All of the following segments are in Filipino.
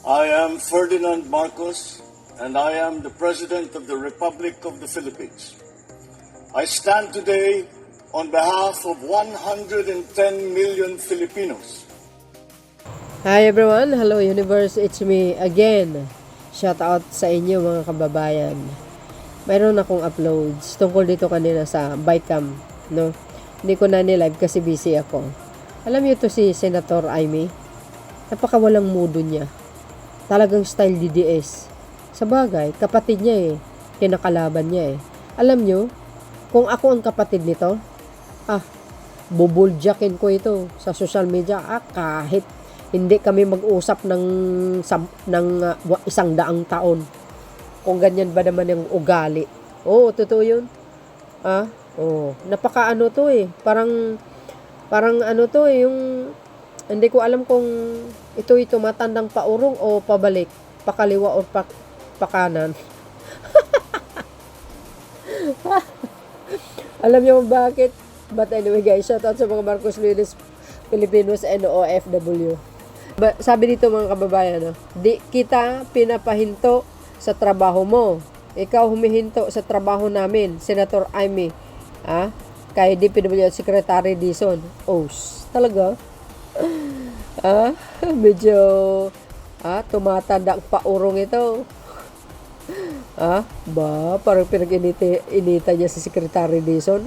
I am Ferdinand Marcos, and I am the President of the Republic of the Philippines. I stand today on behalf of 110 million Filipinos. Hi everyone, hello universe, it's me again. Shout out sa inyo mga kababayan. Mayroon akong uploads tungkol dito kanina sa Bycam, no? Hindi ko na nilive kasi busy ako. Alam niyo to si Senator Amy? Napakawalang mudo niya. Talagang style DDS. Sa bagay, kapatid niya kinakalaban niya Alam niyo, kung ako ang kapatid nito, bubuljakin ko ito sa social media, kahit hindi kami mag-usap ng 100 taon. Kung ganyan ba naman yung ugali. Oo, totoo yun. Napaka ano to Parang ano to yung hindi ko alam kung ito matandang paurong o pabalik, pakaliwa o pakanan. Alam niyo bakit? But anyway guys, shout out sa mga Marcos Luis Filipinos and OFW. Sabi dito mga kababayan, di kita pinapahinto sa trabaho mo. Ikaw humihinto sa trabaho namin, Senator Amy. Kay DPWH Secretary Dizon. Talaga? Medyo tumatanda ang paurong ito. Parang pinag-inita niya si Secretary Dizon.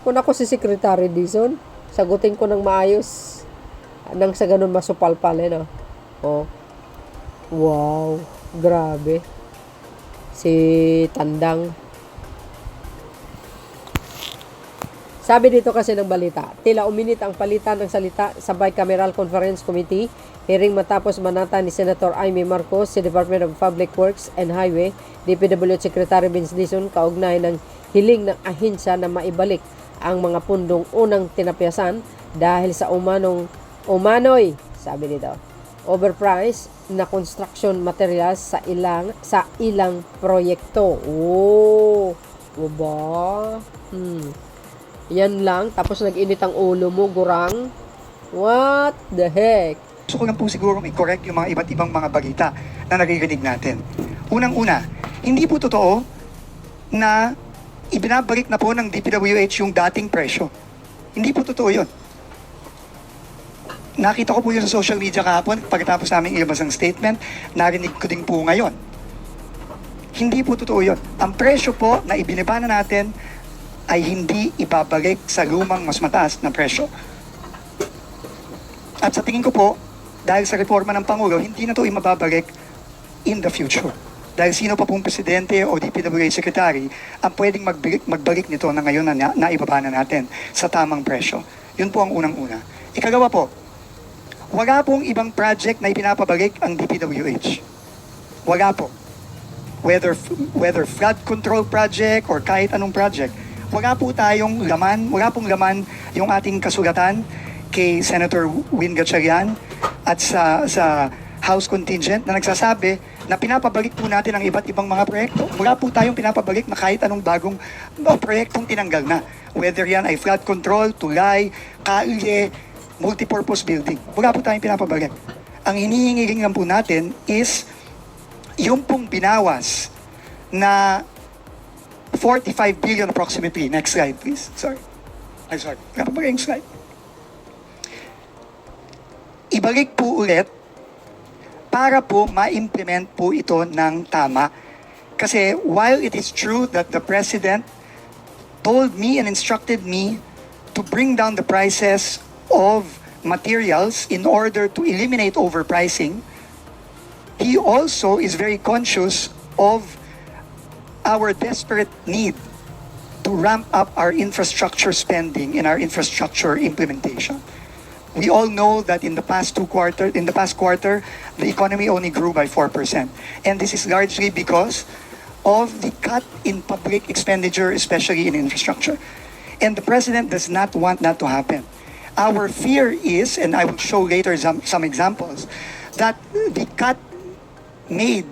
Kung ako si Secretary Dizon, sagutin ko ng maayos. Nang sa ganun masupalpal, Wow, grabe. Si Tandang. Sabi dito kasi ng balita, tila uminit ang palitan ng salita sa Bicameral Conference Committee hearing matapos manata ni Senator Amy Marcos si Department of Public Works and Highway, DPWH Secretary Vince Dizon kaugnay ng hiling ng ahensya na maibalik ang mga pundong unang tinapyasan dahil sa umano'y, sabi dito, overpriced na construction materials sa ilang proyekto. Ba? Yan lang, tapos nag-init ang ulo mo, gurang. What the heck? Gusto ko lang po siguro i-correct yung mga iba't ibang mga balita na naririnig natin. Unang-una, hindi po totoo na ibinabalik na po ng DPWH yung dating presyo. Hindi po totoo yun. Nakita ko po yun sa social media kahapon pagkatapos namin ilabas ang statement, narinig ko din po ngayon. Hindi po totoo yun. Ang presyo po na ibinaba na natin ay hindi ibabalik sa lumang mas mataas na presyo. At sa tingin ko po, dahil sa reforma ng Pangulo, hindi na ito imababalik in the future. Dahil sino pa pong presidente o DPWH secretary ang pwedeng magbalik nito na ngayon na naibaba na natin sa tamang presyo. Yun po ang unang-una. Ikalawa po, wala pong ibang project na ipinapabalik ang DPWH. Wala po. Whether flood control project or kahit anong project, wala pong laman yung ating kasulatan kay Senator Win Gatchalian at sa House Contingent na nagsasabi na pinapabalik po natin ang iba't ibang mga proyekto. Wala po tayong pinapabalik na kahit anong bagong proyektong tinanggal na. Whether yan ay flood control, tulay, kalye, multipurpose building. Wala po tayong pinapabalik. Ang hinihingi lang po natin is yung pong binawas na 45 billion approximately. Next slide, please. Sorry. Kapag yung slide. Ibalik po ulit para po ma-implement po ito ng tama. Kasi while it is true that the President told me and instructed me to bring down the prices of materials in order to eliminate overpricing, he also is very conscious of our desperate need to ramp up our infrastructure spending and our infrastructure implementation. We all know that in the past quarter, the economy only grew by 4%. And this is largely because of the cut in public expenditure, especially in infrastructure. And the President does not want that to happen. Our fear is, and I will show later some examples, that the cut made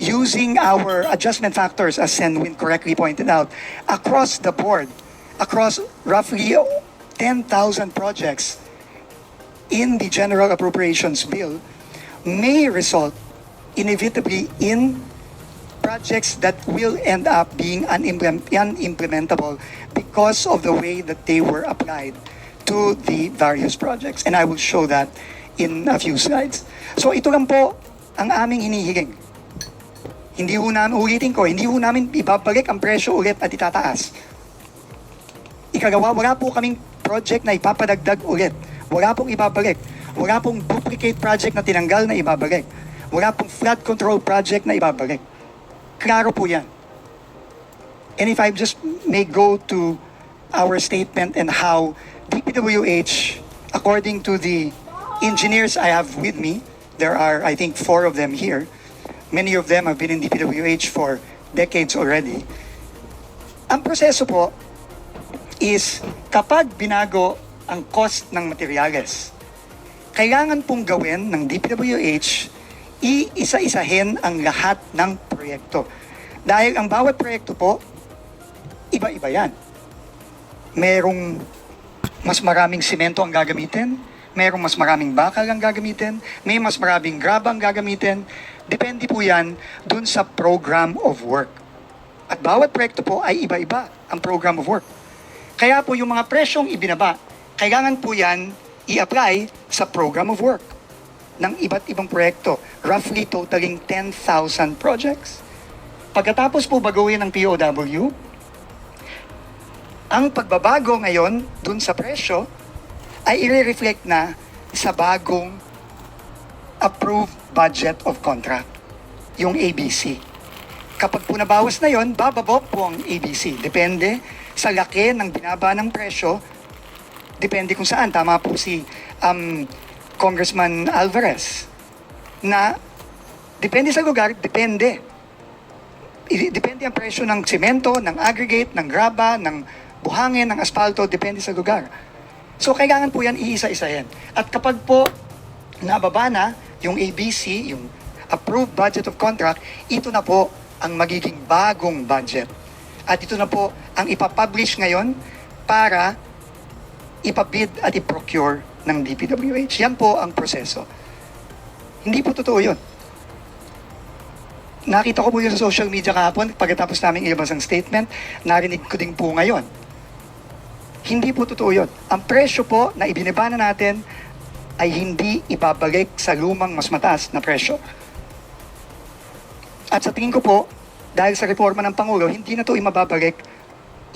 using our adjustment factors, as Senwin correctly pointed out, across the board, across roughly 10,000 projects in the General Appropriations Bill, may result inevitably in projects that will end up being unimplementable because of the way that they were applied to the various projects. And I will show that in a few slides. So ito lang po ang aming hinihiling. Hindi ho namin, ulitin ko, hindi ho namin ibabalik ang presyo ulit at itataas. Ikagawa, wala po kaming project na ipapadagdag ulit. Wala pong ibabalik. Wala pong duplicate project na tinanggal na ibabalik. Wala pong flood control project na ibabalik. Klaro po yan. And if I just may go to our statement and how DPWH, according to the engineers I have with me, there are, I think, 4 of them here. Many of them have been in DPWH for decades already. Ang proseso po is kapag binago ang cost ng materyales, kailangan pong gawin ng DPWH iisa-isahin ang lahat ng proyekto. Dahil ang bawat proyekto po, iba-iba yan. Merong mas maraming simento ang gagamitin, merong mas maraming bakal ang gagamitin, may mas maraming graba ang gagamitin. Depende po yan dun sa program of work. At bawat proyekto po ay iba-iba ang program of work. Kaya po yung mga presyong ibinaba, kailangan po yan i-apply sa program of work ng iba't ibang proyekto, roughly totaling 10,000 projects. Pagkatapos po baguhin ng POW, ang pagbabago ngayon dun sa presyo ay i-reflect na sa bagong approved budget of contract, yung ABC. Kapag po nabawas na yon, bababa po ang ABC. Depende sa laki ng binaba ng presyo, depende kung saan. Tama po si Congressman Alvarez na depende sa lugar, depende. Depende ang presyo ng simento, ng aggregate, ng graba, ng buhangin, ng asfalto, depende sa lugar. So kailangan po yan iisa-isahin. At kapag po nababa na yung ABC, yung approved budget of contract, ito na po ang magiging bagong budget. At ito na po ang ipapublish ngayon para ipabid at iprocure ng DPWH. Yan po ang proseso. Hindi po totoo yun. Nakita ko po yun sa social media kahapon, pagkatapos namin ilabas ang statement, narinig ko din po ngayon. Hindi po totoo yun. Ang presyo po na ibinaba na natin ay hindi ibabalik sa lumang mas mataas na presyo. At sa tingin ko po, dahil sa reforma ng Pangulo, hindi na ito imababalik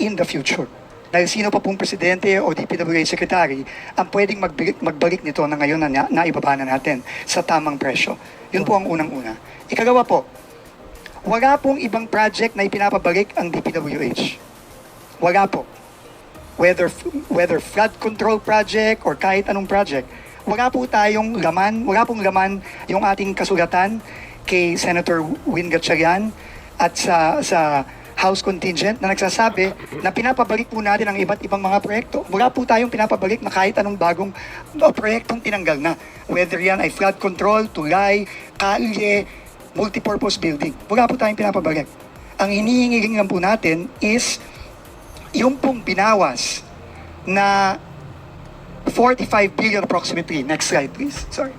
in the future. Dahil sino pa pong presidente o DPWH secretary ang pwedeng magbalik nito na ngayon na naibaba na natin sa tamang presyo. Yun po ang unang-una. Ikagawa po, wala pong ibang project na ipinapabalik ang DPWH. Wala po. Whether flood control project or kahit anong project, wala po tayong laman, wala pong laman yung ating kasulatan kay Senator Win Gatchalian at sa House contingent na nagsasabi na pinapabalik po natin ang iba't ibang mga proyekto. Wala po tayong pinapabalik na kahit anong bagong proyektong tinanggal na. Whether yan ay flood control, tulay, kalye, multipurpose building. Wala po tayong pinapabalik. Ang hinihingi lang po natin is yung pong binawas na 45 billion approximately. Next slide, please. Sorry.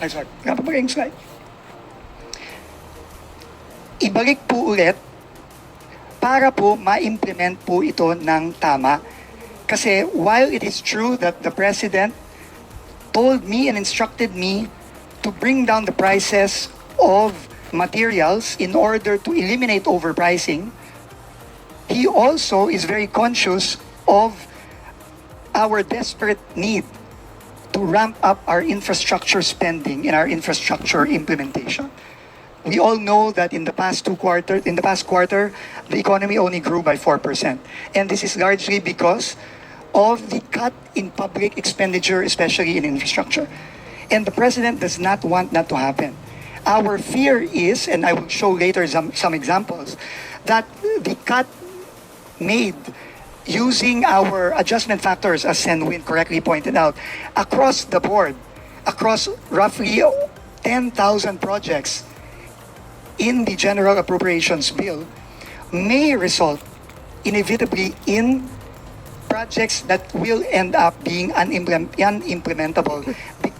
Wala pa ba yung slide? Ibalik po ulit para po ma-implement po ito ng tama. Kasi while it is true that the President told me and instructed me to bring down the prices of materials in order to eliminate overpricing, he also is very conscious of our desperate need to ramp up our infrastructure spending and our infrastructure implementation. We all know that in the past quarter, the economy only grew by 4%. And this is largely because of the cut in public expenditure, especially in infrastructure. And the President does not want that to happen. Our fear is, and I will show later some examples, that the cut made using our adjustment factors, as Sen Win correctly pointed out, across the board, across roughly 10,000 projects, in the General Appropriations Bill may result inevitably in projects that will end up being unimplementable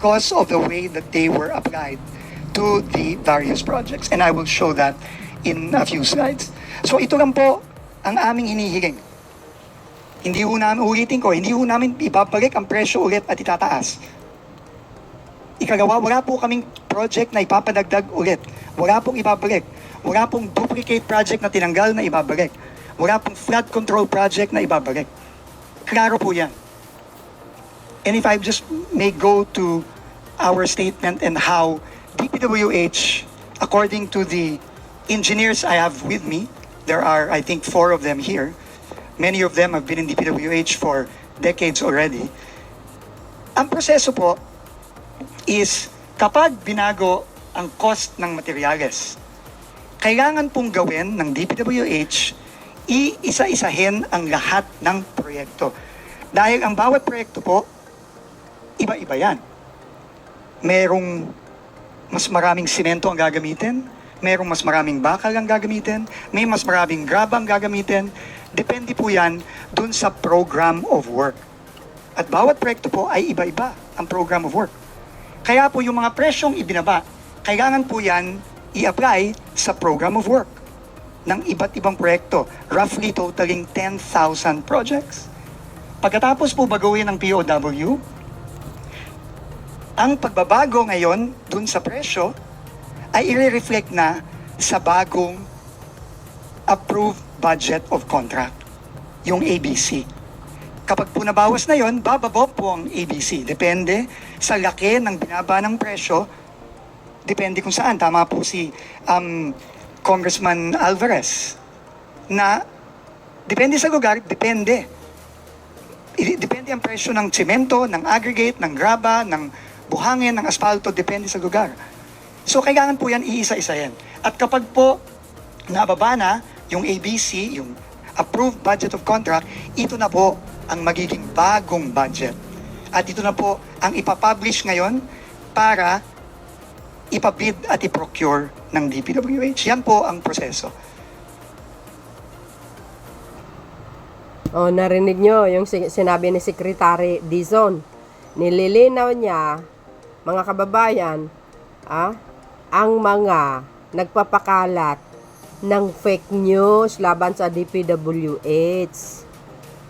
because of the way that they were applied to the various projects. And I will show that in a few slides. So ito lang po ang aming hinihiling. Hindi ho namin, ulitin ko, hindi ho namin ibabalik ang presyo ulit at itataas. Ikalawa, wala po kaming project na ipapadagdag ulit. Wala pong ibabalik. Wala pong duplicate project na tinanggal na ibabalik. Wala pong flood control project na ibabalik. Klaro po yan. And if I just may go to our statement and how DPWH, according to the engineers I have with me, there are, I think, 4 of them here. Many of them have been in DPWH for decades already. Ang proseso po is kapag binago ang cost ng materyales, kailangan pong gawin ng DPWH iisa-isahin ang lahat ng proyekto. Dahil ang bawat proyekto po, iba-iba yan. Merong mas maraming simento ang gagamitin, merong mas maraming bakal ang gagamitin, may mas maraming graba ang gagamitin. Depende po yan dun sa program of work. At bawat proyekto po ay iba-iba ang program of work. Kaya po yung mga presyong ibinaba, kailangan po yan i-apply sa program of work ng iba't ibang proyekto, roughly totaling 10,000 projects. Pagkatapos po baguhin ng POW, ang pagbabago ngayon dun sa presyo ay i-reflect na sa bagong approved budget of contract, yung ABC. Kapag po nabawas na yon, bababa po ang ABC. Depende sa laki ng binaba ng presyo, depende kung saan. Tama po si Congressman Alvarez na depende sa lugar, depende. Depende ang presyo ng semento, ng aggregate, ng graba, ng buhangin, ng asfalto, depende sa lugar. So kailangan po yan iisa-isahin. At kapag po nababa na yung ABC, yung approved budget of contract, ito na po ang magiging bagong budget. At ito na po ang ipapublish ngayon para ipabid at iprocure ng DPWH. Yan po ang proseso. O, narinig nyo yung sinabi ni Secretary Dizon. Nililinaw niya, mga kababayan, ang mga nagpapakalat ng fake news laban sa DPWH.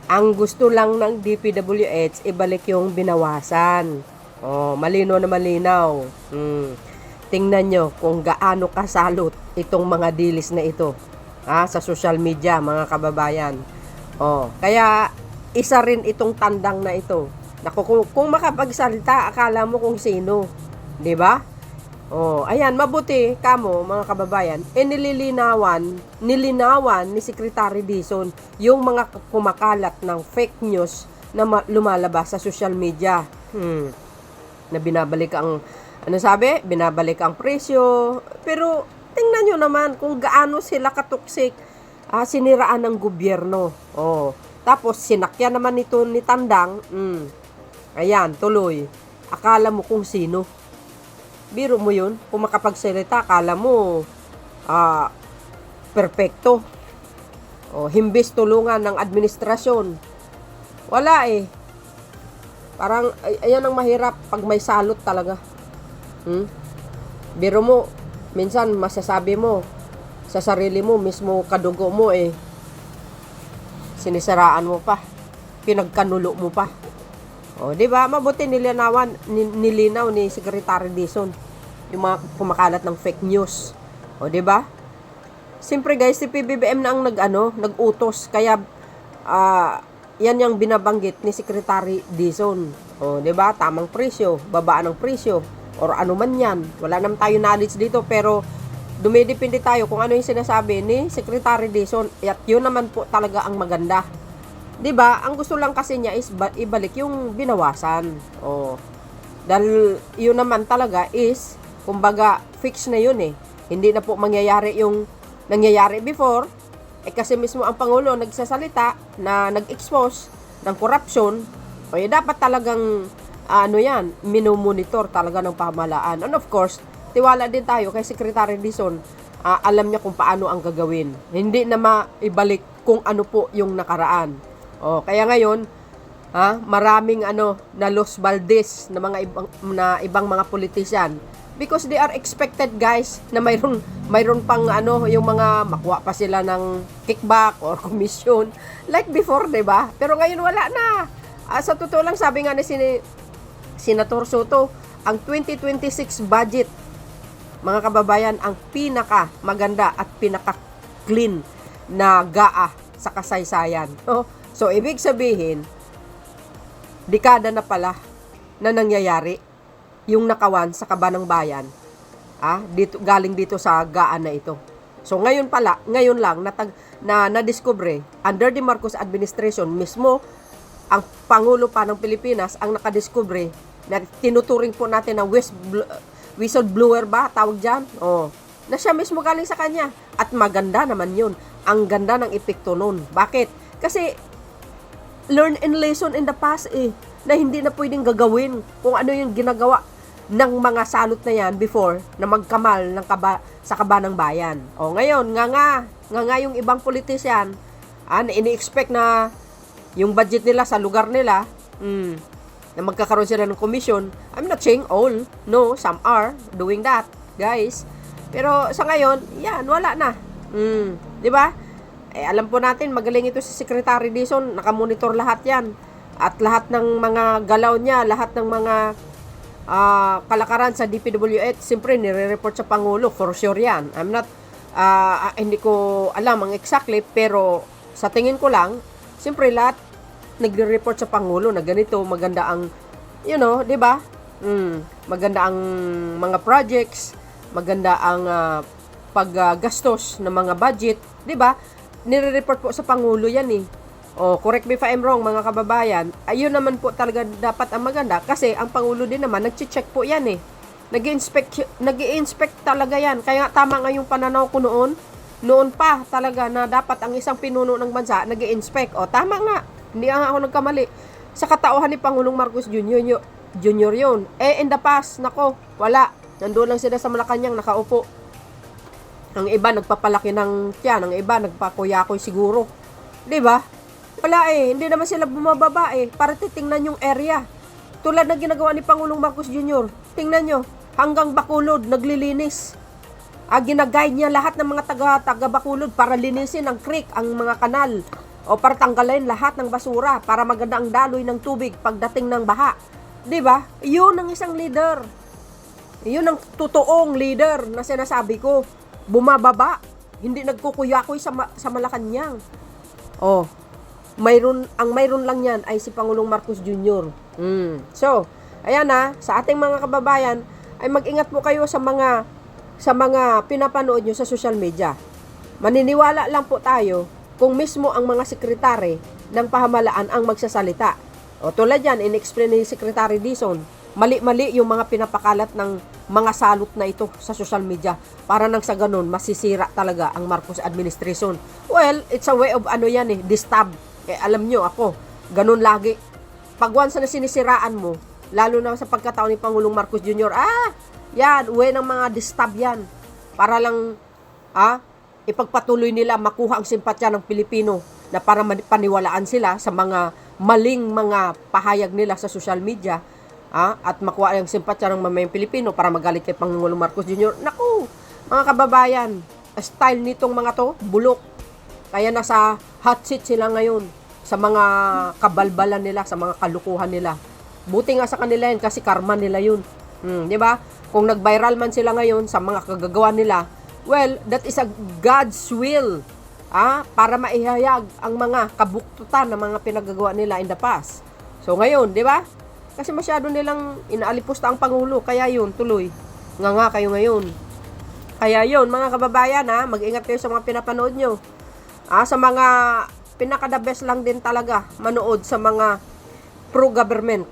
Ang gusto lang ng DPWH, ibalik yung binawasan. Oh, malinaw na malinaw. Tingnan nyo kung gaano kasalot itong mga dilis na ito sa social media, mga kababayan. Oh, kaya isa rin itong tandang na ito. Naku, kung makapagsalita, akala mo kung sino. 'Di ba? Oh, ayan, mabuti kamo mga kababayan, nilinawan ni Secretary Dizon yung mga kumakalat ng fake news na lumalabas sa social media. Na binabalik ang binabalik ang presyo. Pero tingnan nyo naman kung gaano sila katuksik, siniraan ng gobyerno. Oh, tapos sinakyan naman ito ni Tandang. Ayan, tuloy. Akala mo kung sino. Biro mo yun, kung makapagsalita, akala mo perfecto. O, himbis tulungan ng administrasyon. Wala eh. Parang, ayan ang mahirap pag may salot talaga. Biro mo, minsan masasabi mo, sa sarili mo, mismo kadugo mo eh, sinisiraan mo pa, pinagkanulo mo pa. O, di ba? Mabuti nilinaw ni Secretary Dizon yung mga kumakalat ng fake news. O, di ba? Siyempre guys, si PBBM na ang nag-utos, kaya yan yung binabanggit ni Secretary Dizon. O, di ba? Tamang presyo, babaan ng presyo, or ano man yan. Wala naman tayo knowledge dito, pero dumidepende tayo kung ano yung sinasabi ni Secretary Dizon. At yun naman po talaga ang maganda. 'Di ba? Ang gusto lang kasi niya is ibalik yung binawasan. Oh. Dahil yun naman talaga is kumbaga fix na yun eh. Hindi na po mangyayari yung nangyayari before kasi mismo ang Pangulo nagsasalita na nag-expose ng corruption. O dapat talagang minomonitor talaga ng pamahalaan. And of course, tiwala din tayo kay Secretary Dizon. Alam niya kung paano ang gagawin. Hindi na maibalik kung ano po yung nakaraan. Kaya ngayon, maraming na Los Valdez na mga ibang mga politician, because they are expected, guys, na mayroon pang yung mga makuha pa sila ng kickback or commission like before, 'di ba? Pero ngayon wala na. Sa totoo lang, sabi nga ni Senator Soto, ang 2026 budget, mga kababayan, ang pinaka maganda at pinaka clean na GAA sa kasaysayan. So ibig sabihin, dekada na pala na nangyayari yung nakawan sa Kabanang Bayan, dito, galing dito sa gaan na ito. So ngayon lang na-discover under the Marcos administration mismo, ang Pangulo pa ng Pilipinas ang nakadiskubre na tinuturing po natin na whistleblower ba tawag dyan? Na siya mismo galing sa kanya. At maganda naman yun. Ang ganda ng epekto nun. Bakit? Kasi learn and lesson in the past na hindi na pwedeng gagawin kung ano yung ginagawa ng mga salot na yan before na magkamal sa Kabanang Bayan. Ngayon, nga yung ibang politician, na ini-expect na yung budget nila sa lugar nila, na magkakaroon sila ng commission. I'm not saying all. No, some are doing that, guys. Pero sa ngayon, yan, wala na. Di ba? Alam po natin, magaling ito si Secretary Dizon, nakamonitor lahat yan. At lahat ng mga galaw niya, lahat ng mga kalakaran sa DPWH, siyempre nire-report sa Pangulo, for sure yan. Hindi ko alam ang exactly, pero sa tingin ko lang, siyempre lahat nagre-report sa Pangulo na ganito, maganda ang, di ba? Maganda ang mga projects, maganda ang paggastos ng mga budget, di ba? Nire-report po sa Pangulo yan correct me if I'm wrong, mga kababayan. Ayun naman po talaga dapat ang maganda kasi ang Pangulo din naman nagche-check po yan nag-i-inspect talaga yan. Kaya tama nga yung pananaw ko noon pa talaga na dapat ang isang pinuno ng bansa nag-i-inspect. Tama nga, hindi ako nagkamali. Sa katauhan ni Pangulong Marcos Jr. yun. In the past, nako, wala. Nandoon lang sila sa Malacanang, nakaupo. Ang iba nagpapalaki ng tiyan, ang iba nagpakuyakoy siguro. 'Di ba? Wala hindi naman sila bumababa para titingnan yung area. Tulad ng ginagawa ni Pangulong Marcos Jr. Tingnan nyo, hanggang Bacolod naglilinis. Ginaguide niya lahat ng mga taga Bacolod para linisin ang creek, ang mga kanal, para tanggalin lahat ng basura para maganda ang daloy ng tubig pagdating ng baha. 'Di ba? 'Yun ang isang leader. 'Yun ang totoong leader na sinasabi ko. Bumababa, hindi nagkukuyakoy sa Malacanang. Mayroon lang yan ay si Pangulong Marcos Jr. So, ayan sa ating mga kababayan, ay mag-ingat po kayo sa mga pinapanood nyo sa social media. Maniniwala lang po tayo kung mismo ang mga sekretary ng pamahalaan ang magsasalita. Tulad yan, in-explain ni Secretary Dizon, mali-mali yung mga pinapakalat ng mga salot na ito sa social media para nang sa ganun masisira talaga ang Marcos administration. Well, it's a way of disturb. Alam nyo ako, ganun lagi. Pag once na sinisiraan mo, lalo na sa pagkataon ni Pangulong Marcos Jr., yan, way ng mga disturb yan. Para lang, ipagpatuloy nila makuha ang simpatya ng Pilipino na para paniwalaan sila sa mga maling mga pahayag nila sa social media, at makuha ang simpatya ng mamayang Pilipino para magalit kay Pangulong Marcos Jr. Naku, mga kababayan, style nitong mga to, bulok. Kaya nasa hot seat sila ngayon sa mga kabalbalan nila, sa mga kalukuhan nila. Buti nga sa kanila yan kasi karma nila yun. Di ba? Kung nag-viral man sila ngayon sa mga kagagawa nila, well, that is a God's will. Para maihayag ang mga kabuktutan ng mga pinagagawa nila in the past. So ngayon, di ba? Kasi masyado nilang inaalipusta ang Pangulo. Kaya yun, tuloy. Nga kayo ngayon. Kaya yun, mga kababayan, mag-ingat kayo sa mga pinapanood nyo. Sa mga pinaka-the best lang din talaga manood sa mga pro-government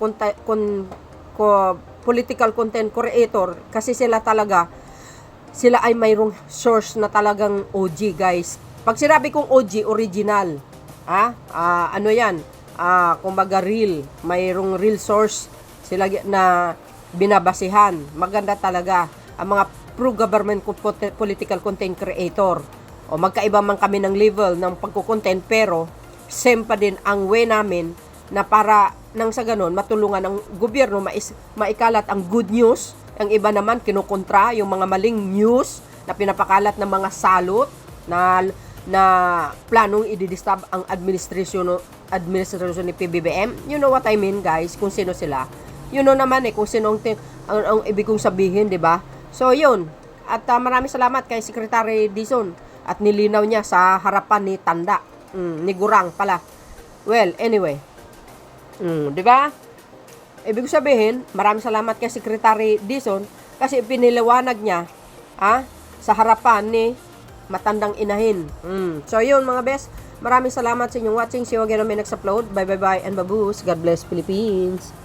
political content creator. Kasi sila ay mayroong source na talagang OG, guys. Pag sinabi kong OG, original. Yan? Kumbaga real, mayroong real source sila na binabasihan. Maganda talaga ang mga pro-government political content creator. Magkaiba man kami ng level ng pagkukontent, pero same pa din ang way namin na para nang sa ganon matulungan ng gobyerno maikalat ang good news. Ang iba naman kinukontra yung mga maling news na pinapakalat ng mga salot na planong i-disturb ang administrasyon ni PBBM. You know what I mean, guys, kung sino sila. You know naman kung sino ang ibig kong sabihin, di ba? So yun. At maraming salamat kay Secretary Dizon at nilinaw niya sa harapan ni Tanda. Ni Gurang pala. Well, anyway. Di ba? Ibig sabihin, maraming salamat kay Secretary Dizon kasi piniliwanag niya sa harapan ni matandang inahin. So yun mga best, maraming salamat sa inyong watching. See you again on my next upload. Bye bye bye and baboos. God bless Philippines.